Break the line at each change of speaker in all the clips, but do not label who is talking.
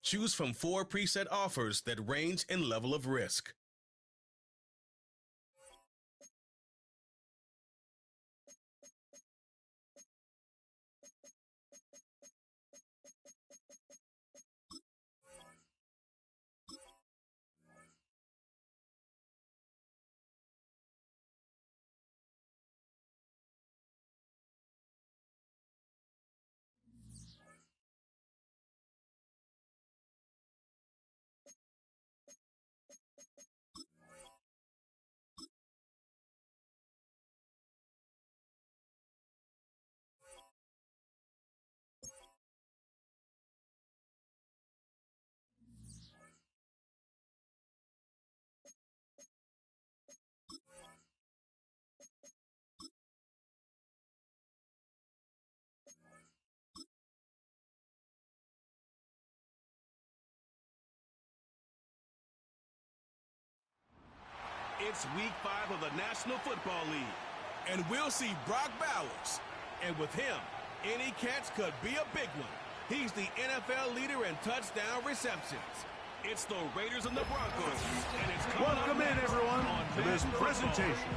Choose from 4 preset offers that range in level of risk.
It's week 5 of the National Football League. And we'll see Brock Bowers. And with him, any catch could be a big one. He's the NFL leader in touchdown receptions. It's the Raiders and the Broncos. And it's
welcome in, everyone, to this presentation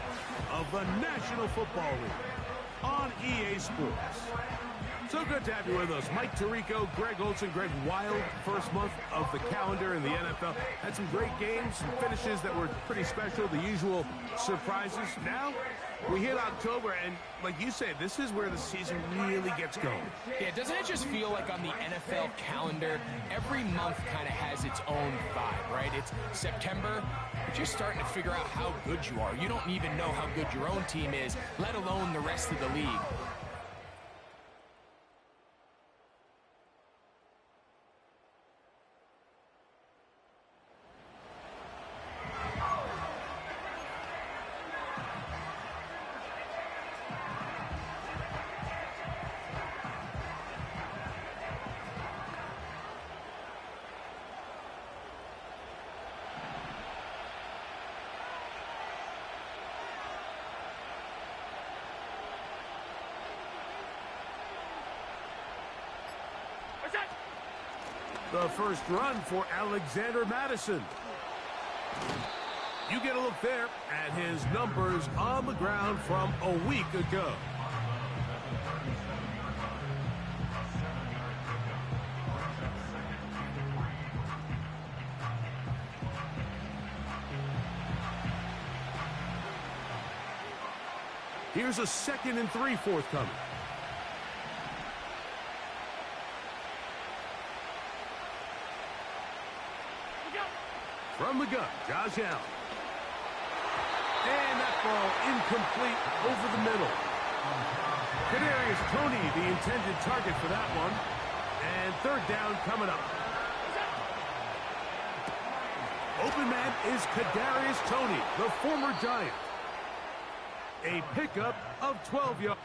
of the National Football League on EA Sports. So good to have you with us. Mike Tirico, Greg Olson, Greg Wild, first month of the calendar in the NFL. Had some great games, some finishes that were pretty special, the usual surprises. Now, we hit October, and like you said, this is where the season really gets going.
Yeah, doesn't it just feel like on the NFL calendar, every month kind of has its own vibe, right? It's September, but you're starting to figure out how good you are. You don't even know how good your own team is, let alone the rest of the league.
The first run for Alexander Madison. You get a look there at his numbers on the ground from a week ago. Here's a 2nd and 3 forthcoming. From the gun, Josh Allen. And that ball incomplete over the middle. Kadarius Toney, the intended target for that one. And 3rd down coming up. Open man is Kadarius Toney, the former Giant. A pickup of 12 yards.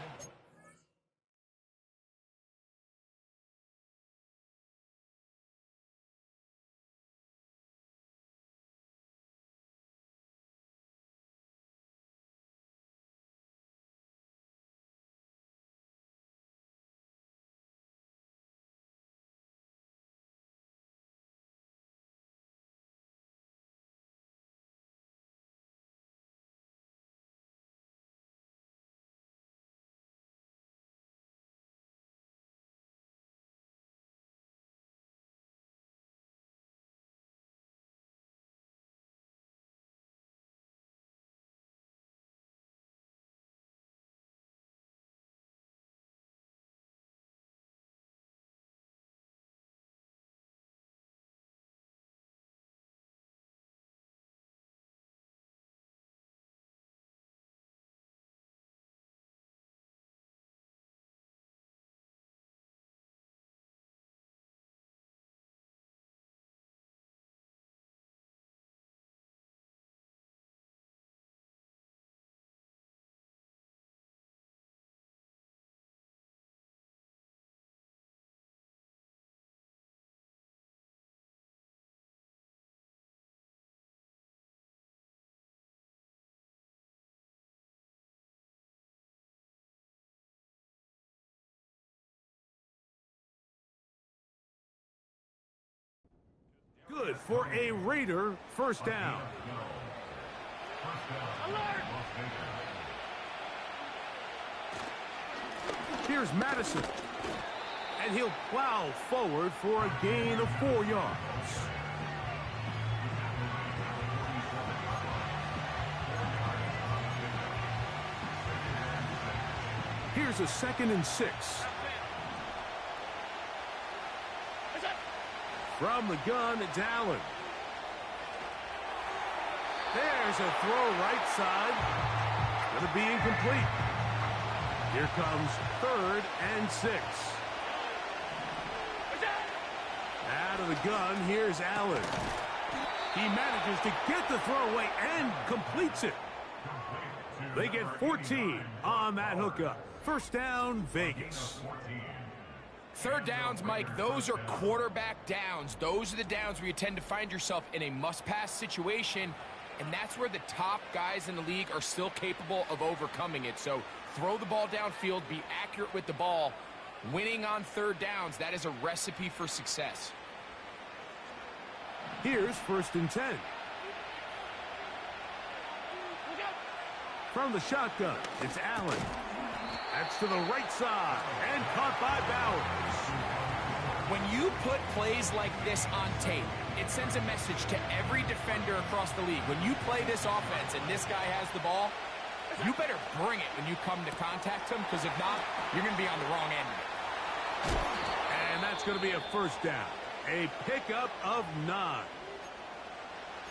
Good for a Raider first down. Here's Madison. And he'll plow forward for a gain of 4 yards. Here's a 2nd and 6. From the gun, it's Allen. There's a throw right side. Going to be incomplete. Here comes 3rd and 6. Out of the gun, here's Allen. He manages to get the throw away and completes it. They get 14 on that hookup. First down, Vegas.
3rd downs, Mike, those are quarterback downs. Those are the downs where you tend to find yourself in a must-pass situation, and that's where the top guys in the league are still capable of overcoming it. So throw the ball downfield, be accurate with the ball. Winning on 3rd downs, that is a recipe for success.
Here's 1st and 10. From the shotgun, it's Allen. That's to the right side, and caught by Bowers.
When you put plays like this on tape, it sends a message to every defender across the league. When you play this offense and this guy has the ball, you better bring it when you come to contact him, because if not, you're going to be on the wrong end of it.
And that's going to be a first down. A pickup of 9.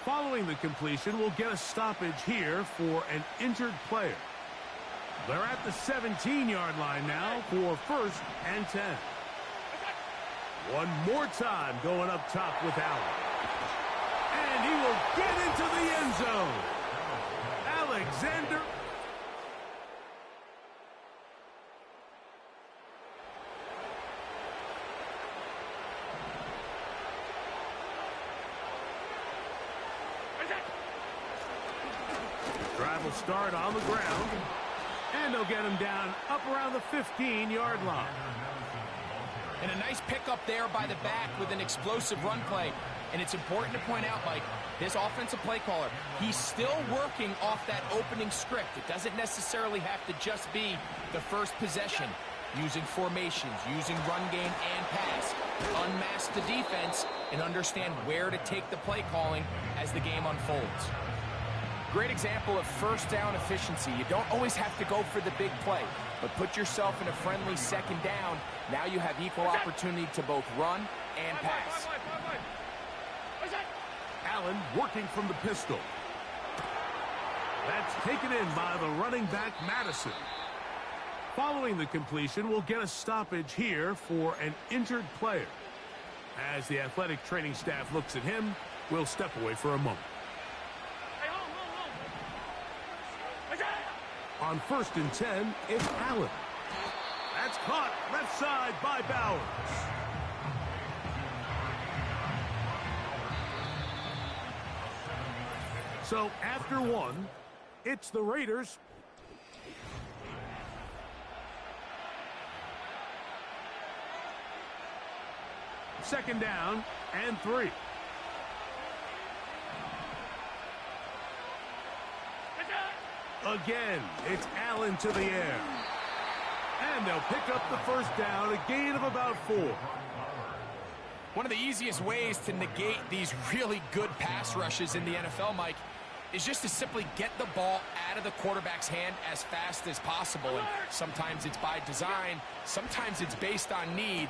Following the completion, we'll get a stoppage here for an injured player. They're at the 17-yard line now for 1st and 10. One more time going up top with Allen. And he will get into the end zone. Alexander. Drive will start on the ground. And they'll get him down up around the 15-yard line.
And a nice pickup there by the back with an explosive run play. And it's important to point out, Mike, this offensive play caller, he's still working off that opening script. It doesn't necessarily have to just be the first possession. Using formations, using run game and pass. Unmask the defense and understand where to take the play calling as the game unfolds. Great example of first down efficiency. You don't always have to go for the big play, but put yourself in a friendly 2nd down. Now you have equal opportunity to both run and pass.
Allen working from the pistol. That's taken in by the running back, Madison. Following the completion, we'll get a stoppage here for an injured player. As the athletic training staff looks at him, we'll step away for a moment. On 1st and 10, it's Allen. That's caught left side by Bowers. So after 1, it's the Raiders. Second down and 3. Again, it's Allen to the air. And they'll pick up the first down, a gain of about 4.
One of the easiest ways to negate these really good pass rushes in the NFL, Mike, is just to simply get the ball out of the quarterback's hand as fast as possible. And sometimes it's by design, sometimes it's based on need.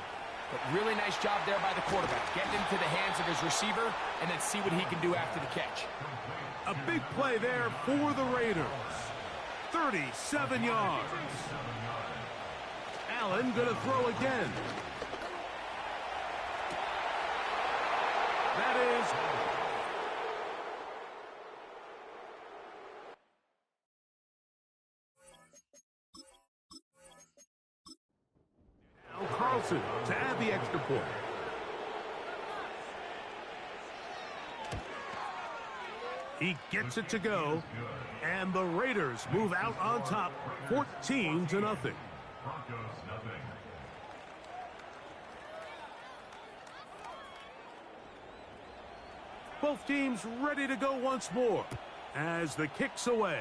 But really nice job there by the quarterback. Get into the hands of his receiver and then see what he can do after the catch.
A big play there for the Raiders. 37 yards. Allen going to throw again. That is... Now Carlson to add the extra point. He gets it to go, and the Raiders move out on top, 14-0. Both teams ready to go once more as the kick's away.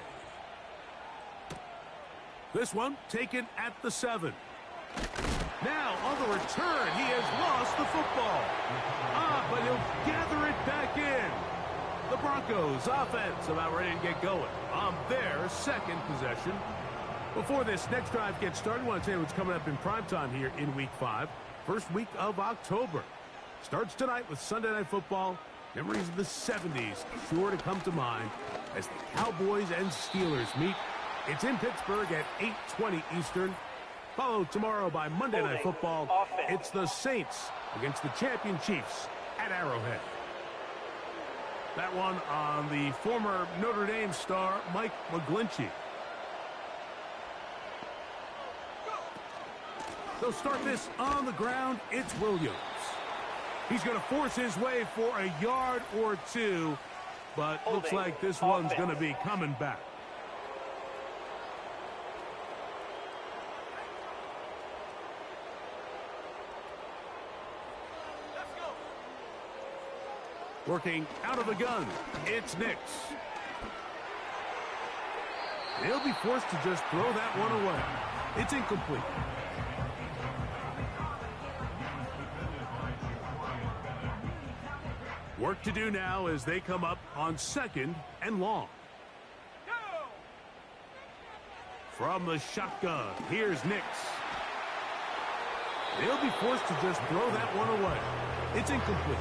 This one taken at the 7. Now on the return, he has lost the football. But he'll gather it back in. The Broncos offense about ready to get going on their second possession. Before this next drive gets started, I want to tell you what's coming up in primetime here in Week 5. First week of October. Starts tonight with Sunday Night Football. Memories of the 70s sure to come to mind as the Cowboys and Steelers meet. It's in Pittsburgh at 8:20 Eastern. Followed tomorrow by Monday Night Football. It's the Saints against the champion Chiefs at Arrowhead. That one on the former Notre Dame star, Mike McGlinchey. They'll start this on the ground. It's Williams. He's going to force his way for a yard or two, but looks like this one's going to be coming back. Working out of the gun, it's Nix. He'll be forced to just throw that one away. It's incomplete. Work to do now as they come up on 2nd and long. From the shotgun, here's Nix. They'll be forced to just throw that one away. It's incomplete.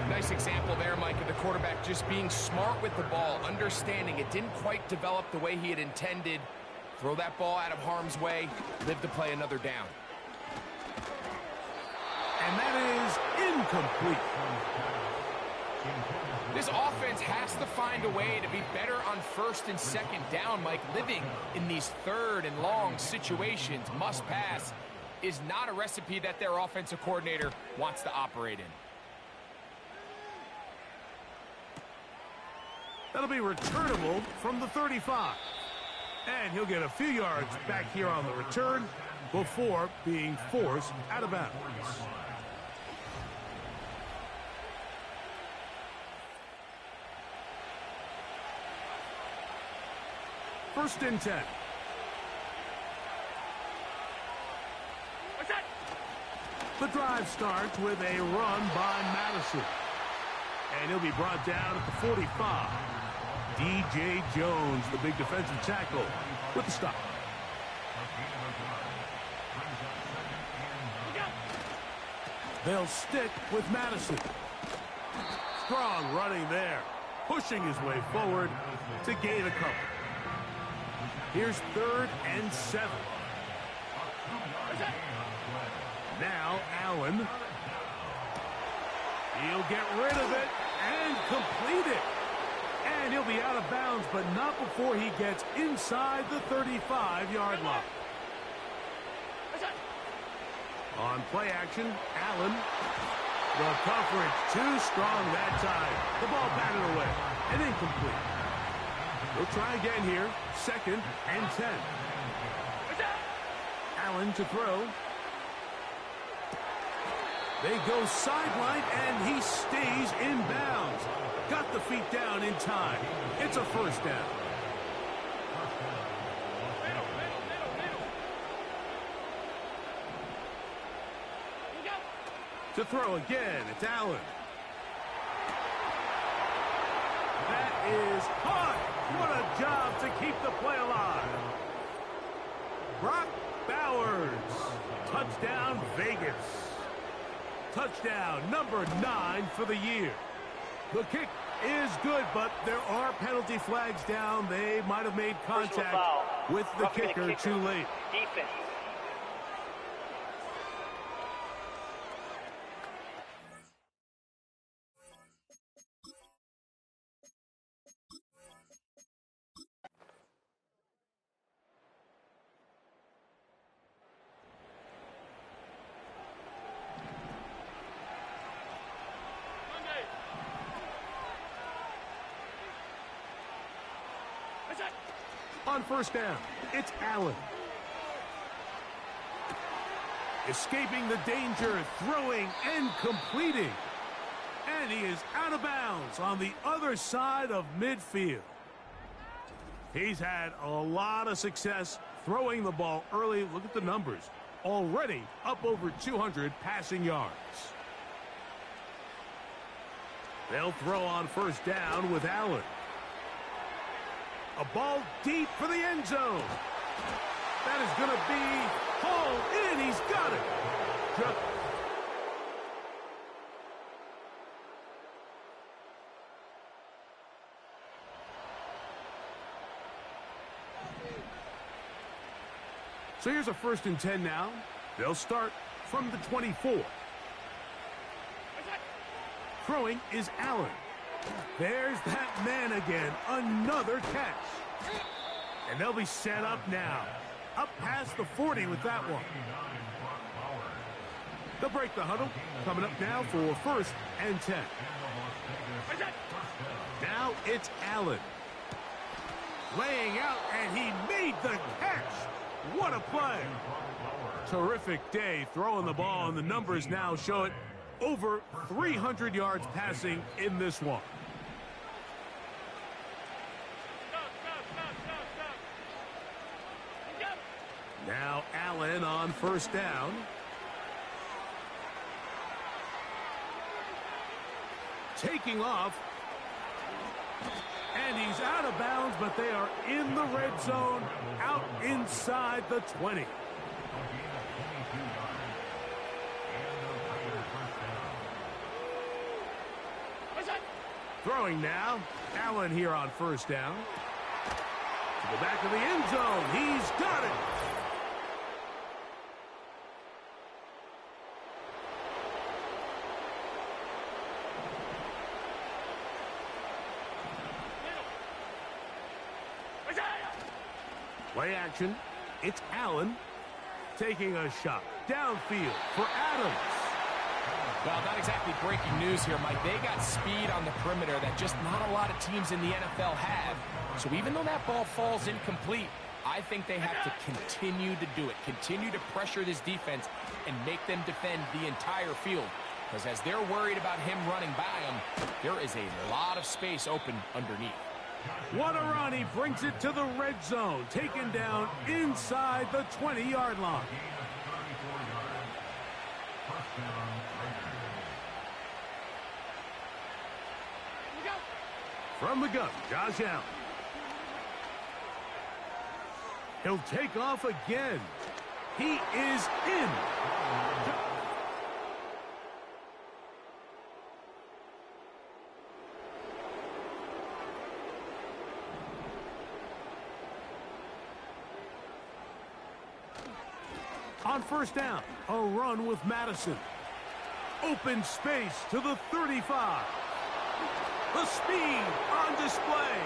Nice example there, Mike, of the quarterback just being smart with the ball, understanding it didn't quite develop the way he had intended. Throw that ball out of harm's way, live to play another down.
And that is incomplete.
This offense has to find a way to be better on 1st and 2nd down, Mike. Living in these 3rd and long situations, must pass, is not a recipe that their offensive coordinator wants to operate in.
That'll be returnable from the 35. And he'll get a few yards back here on the return before being forced out of bounds. First and 10. The drive starts with a run by Madison. And he'll be brought down at the 45. D.J. Jones, the big defensive tackle, with the stop. They'll stick with Madison. Strong running there, pushing his way forward to gain a couple. Here's 3rd and 7. Now Allen. He'll get rid of it and complete it. And he'll be out of bounds, but not before he gets inside the 35-yard line. On play action, Allen. The coverage too strong that time. The ball batted away and incomplete. We'll try again here. 2nd and 10. Allen to throw. They go sideline, and he stays in bounds. Got the feet down in time. It's a first down. To throw again, it's Allen. That is hot. What a job to keep the play alive. Brock Bowers. Touchdown, Vegas. Touchdown number 9 for the year. The kick is good, but there are penalty flags down. They might have made contact with the kicker too late.
Defense.
On first down, it's Allen. Escaping the danger, throwing and completing. And he is out of bounds on the other side of midfield. He's had a lot of success throwing the ball early. Look at the numbers. Already up over 200 passing yards. They'll throw on first down with Allen. A ball deep for the end zone. That is going to be hauled in. He's got it. So here's a 1st and 10 now. They'll start from the 24. Throwing is Allen. There's that man again. Another catch. And they'll be set up now. Up past the 40 with that one. They'll break the huddle. Coming up now for 1st and 10. Now it's Allen. Laying out, and he made the catch. What a play. Terrific day throwing the ball, and the numbers now show it. Over 300 yards passing in this one. Now Allen on first down. Taking off. And he's out of bounds, but they are in the red zone, out inside the 20. Throwing now. Allen here on first down. To the back of the end zone. He's got it. Play action. It's Allen taking a shot downfield for Adams.
Well, not exactly breaking news here, Mike. They got speed on the perimeter that just not a lot of teams in the NFL have. So even though that ball falls incomplete, I think they have to continue to do it. Continue to pressure this defense and make them defend the entire field. Because as they're worried about him running by them, there is a lot of space open underneath.
What a run. He brings it to the red zone. Taken down inside the 20-yard line. From the gun, Josh Allen. He'll take off again. He is in. On first down, a run with Madison. Open space to the 35. The speed on display.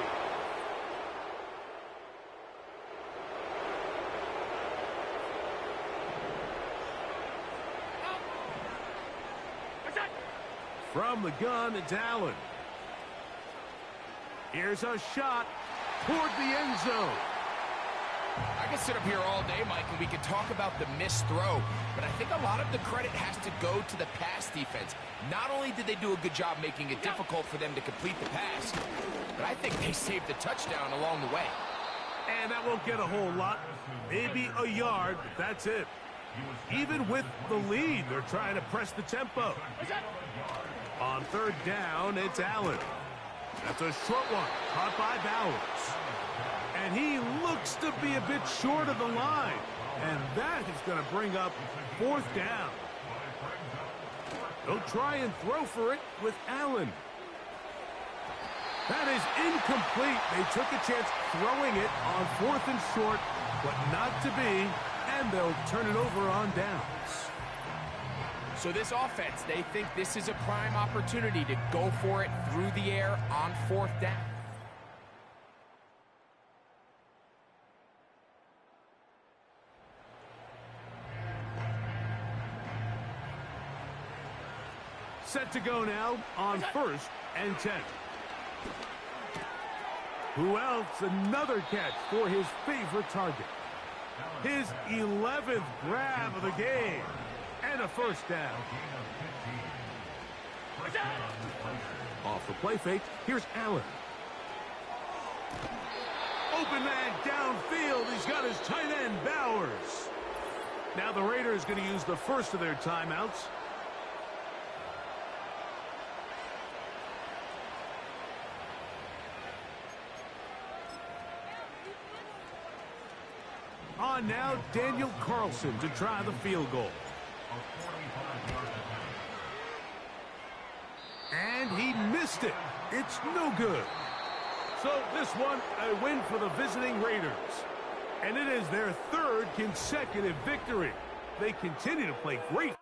From the gun, it's Allen. Here's a shot toward the end zone.
I could sit up here all day, Mike, and we could talk about the missed throw, but I think a lot of the credit has to go to the pass defense. Not only did they do a good job making it difficult for them to complete the pass, but I think they saved the touchdown along the way.
And that won't get a whole lot. Maybe a yard, but that's it. Even with the lead, they're trying to press the tempo. On third down, it's Allen. That's a short one, caught by Bowers. And he looks to be a bit short of the line. And that is going to bring up fourth down. They'll try and throw for it with Allen. That is incomplete. They took a chance throwing it on 4th and short, but not to be. And they'll turn it over on downs.
So this offense, they think this is a prime opportunity to go for it through the air on 4th down.
Set to go now on 1st and 10. Who else? Another catch for his favorite target. His 11th grab of the game. And a first down. Off the play fake, here's Allen. Open man downfield. He's got his tight end, Bowers. Now the Raiders going to use the first of their timeouts. On now, Daniel Carlson to try the field goal. And he missed it. It's no good. So this one, a win for the visiting Raiders. And it is their third consecutive victory. They continue to play great.